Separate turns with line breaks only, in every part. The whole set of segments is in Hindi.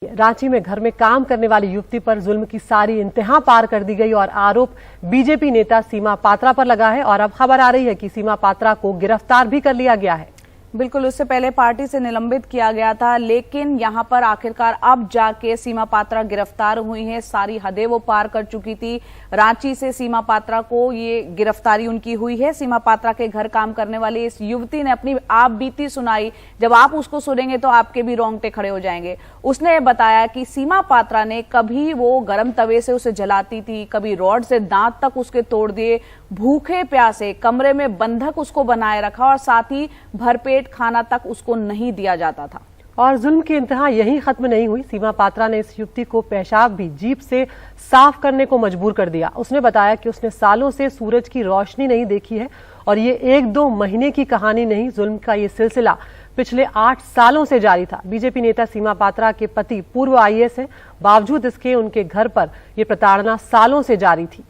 रांची में घर में काम करने वाली युवती पर जुल्म की सारी इंतहा पार कर दी गई और आरोप बीजेपी नेता सीमा पात्रा पर लगा है। और अब खबर आ रही है कि सीमा पात्रा को गिरफ्तार भी कर लिया गया है।
बिल्कुल, उससे पहले पार्टी से निलंबित किया गया था, लेकिन यहां पर आखिरकार अब जाके सीमा पात्रा गिरफ्तार हुई हैं। सारी हदें वो पार कर चुकी थी। रांची से सीमा पात्रा को ये गिरफ्तारी उनकी हुई है। सीमा पात्रा के घर काम करने वाली इस युवती ने अपनी आप बीती सुनाई। जब आप उसको सुनेंगे तो आपके भी रोंगटे खड़े हो जाएंगे। उसने बताया कि सीमा पात्रा ने कभी वो गर्म तवे से उसे जलाती थी, कभी रॉड से दांत तक उसके तोड़ दिए, भूखे प्यासे कमरे में बंधक उसको बनाए रखा और साथ ही भरपेट खाना तक उसको नहीं दिया जाता था।
और जुल्म की इंतहा यहीं खत्म नहीं हुई। सीमा पात्रा ने इस युवती को पेशाब भी जीप से साफ करने को मजबूर कर दिया। उसने बताया कि उसने सालों से सूरज की रोशनी नहीं देखी है और ये 1-2 महीने की कहानी नहीं, जुल्म का ये सिलसिला पिछले 8 सालों से जारी था। बीजेपी नेता सीमा पात्रा के पति पूर्व IAS हैं, बावजूद इसके उनके घर पर यह प्रताड़ना सालों से जारी थी।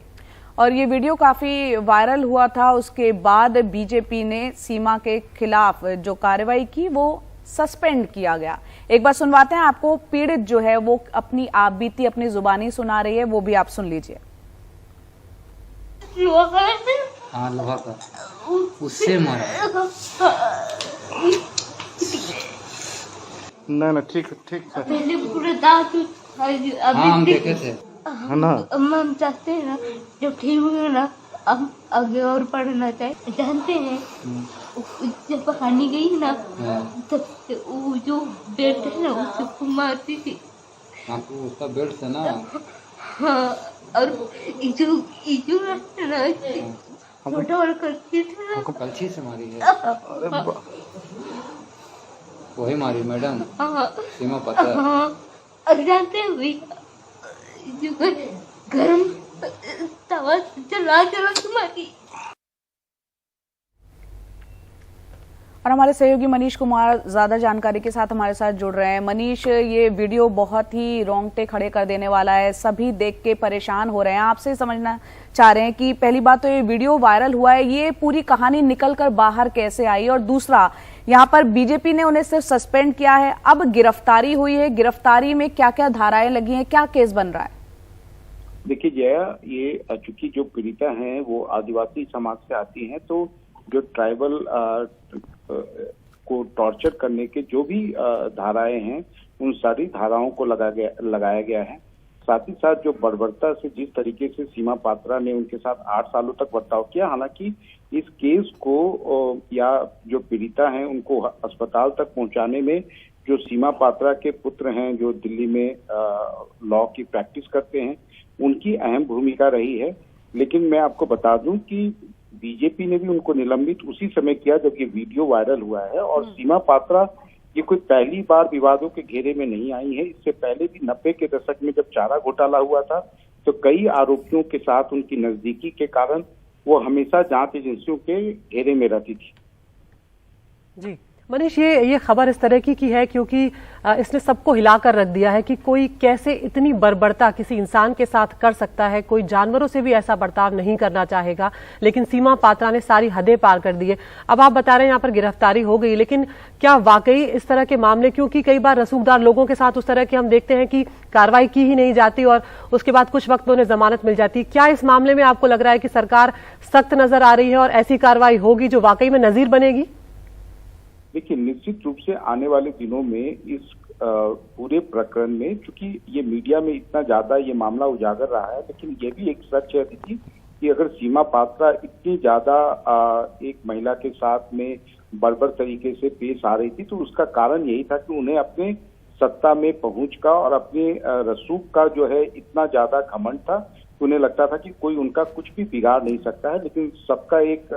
और ये वीडियो काफी वायरल हुआ था। उसके बाद बीजेपी ने सीमा के खिलाफ जो कार्रवाई की वो सस्पेंड किया गया। एक बार सुनवाते हैं आपको। पीड़ित जो है वो अपनी आप बीती अपनी जुबानी सुना रही है, वो भी आप सुन लीजिए।
हाँ, लोहा का उससे मारा।
ना ठीक है।
पहले पूरे दांत
हाँ, हम देखे थे।
है ना,
हम चाहते हैं ना जब ठीक हुए ना अब आगे और पढ़ना चाहिए। जानते हैं जब पकानी गई ना तब से वो जो बेल्ट है ना उसको मारती थी।
आपको उसका बेल्ट से ना।
हाँ, और इजू ना छोटा और करती थी ना,
कलछी से मारी है। वही मारी मैडम।
हाँ,
सीमा पात्रा।
हाँ, और जानते हैं भैया जो गरम तवा चला के मारी।
और हमारे सहयोगी मनीष कुमार ज्यादा जानकारी के साथ हमारे साथ जुड़ रहे हैं। मनीष, ये वीडियो बहुत ही रोंगटे खड़े कर देने वाला है। सभी देख के परेशान हो रहे हैं। आपसे समझना चाह रहे हैं कि पहली बात तो ये वीडियो वायरल हुआ है, ये पूरी कहानी निकल कर बाहर कैसे आई, और दूसरा यहाँ पर बीजेपी ने उन्हें सिर्फ सस्पेंड किया है, अब गिरफ्तारी हुई है। गिरफ्तारी में क्या क्या धाराएं लगी हैं, क्या केस बन रहा है?
देखिए जया, ये चूंकि जो पीड़िता हैं वो आदिवासी समाज से आती हैं, तो जो ट्राइबल को टॉर्चर करने के जो भी धाराएं हैं उन सारी धाराओं को लगाया गया है। साथ ही साथ जो बर्बरता से जिस तरीके से सीमा पात्रा ने उनके साथ 8 सालों तक बर्ताव किया, हालांकि इस केस को या जो पीड़िता हैं उनको अस्पताल तक पहुंचाने में जो सीमा पात्रा के पुत्र हैं जो दिल्ली में लॉ की प्रैक्टिस करते हैं उनकी अहम भूमिका रही है। लेकिन मैं आपको बता दूं कि बीजेपी ने भी उनको निलंबित उसी समय किया जब ये वीडियो वायरल हुआ है। और सीमा पात्रा ये कोई पहली बार विवादों के घेरे में नहीं आई है। इससे पहले भी 90 के दशक में जब चारा घोटाला हुआ था तो कई आरोपियों के साथ उनकी नजदीकी के कारण वो हमेशा जांच एजेंसियों के घेरे में रहती थी।
जी मनीष, ये खबर इस तरह की है क्योंकि इसने सबको हिलाकर रख दिया है कि कोई कैसे इतनी बर्बरता किसी इंसान के साथ कर सकता है। कोई जानवरों से भी ऐसा बर्ताव नहीं करना चाहेगा, लेकिन सीमा पात्रा ने सारी हदें पार कर दी है। अब आप बता रहे हैं यहाँ पर गिरफ्तारी हो गई, लेकिन क्या वाकई इस तरह के मामले, क्योंकि कई बार रसूखदार लोगों के साथ उस तरह के हम देखते हैं कि कार्रवाई की ही नहीं जाती और उसके बाद कुछ वक्त उन्हें जमानत मिल जाती, क्या इस मामले में आपको लग रहा है कि सरकार सख्त नजर आ रही है और ऐसी कार्रवाई होगी जो वाकई में नजीर बनेगी?
देखिए, निश्चित रूप से आने वाले दिनों में इस पूरे प्रकरण में, चूंकि ये मीडिया में इतना ज्यादा ये मामला उजागर रहा है, लेकिन ये भी एक सच है कि अगर सीमा पात्रा इतनी ज्यादा एक महिला के साथ में बर्बर तरीके से पेश आ रही थी तो उसका कारण यही था कि उन्हें अपने सत्ता में पहुंच का और अपने रसूख का जो है इतना ज्यादा घमंड था कि उन्हें लगता था कि कोई उनका कुछ भी बिगाड़ नहीं सकता है। लेकिन सबका एक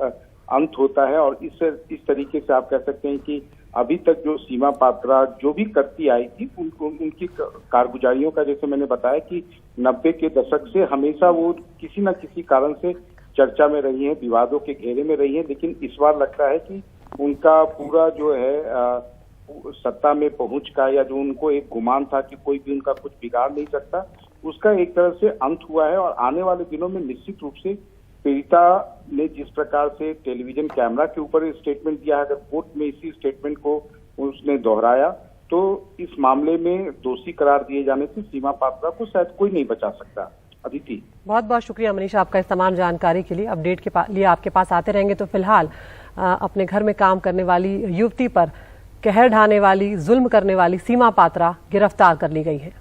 अंत होता है और इस तरीके से आप कह सकते हैं कि अभी तक जो सीमा पात्रा जो भी करती आई थी उनकी कारगुजारियों का, जैसे मैंने बताया कि 90 के दशक से हमेशा वो किसी न किसी कारण से चर्चा में रही हैं, विवादों के घेरे में रही हैं। लेकिन इस बार लगता है कि उनका पूरा जो है सत्ता में पहुंच का, या जो उनको एक गुमान था कि कोई भी उनका कुछ बिगाड़ नहीं सकता, उसका एक तरह से अंत हुआ है। और आने वाले दिनों में निश्चित रूप से पीड़िता ने जिस प्रकार से टेलीविजन कैमरा के ऊपर स्टेटमेंट दिया है, अगर कोर्ट में इसी स्टेटमेंट को उसने दोहराया तो इस मामले में दोषी करार दिए जाने से सीमा पात्रा को शायद कोई नहीं बचा सकता। अदिति,
बहुत बहुत शुक्रिया मनीष आपका इस तमाम जानकारी के लिए। अपडेट के लिए आपके पास आते रहेंगे। तो फिलहाल अपने घर में काम करने वाली युवती पर कहर ढाने वाली, जुल्म करने वाली सीमा पात्रा गिरफ्तार कर ली गई है।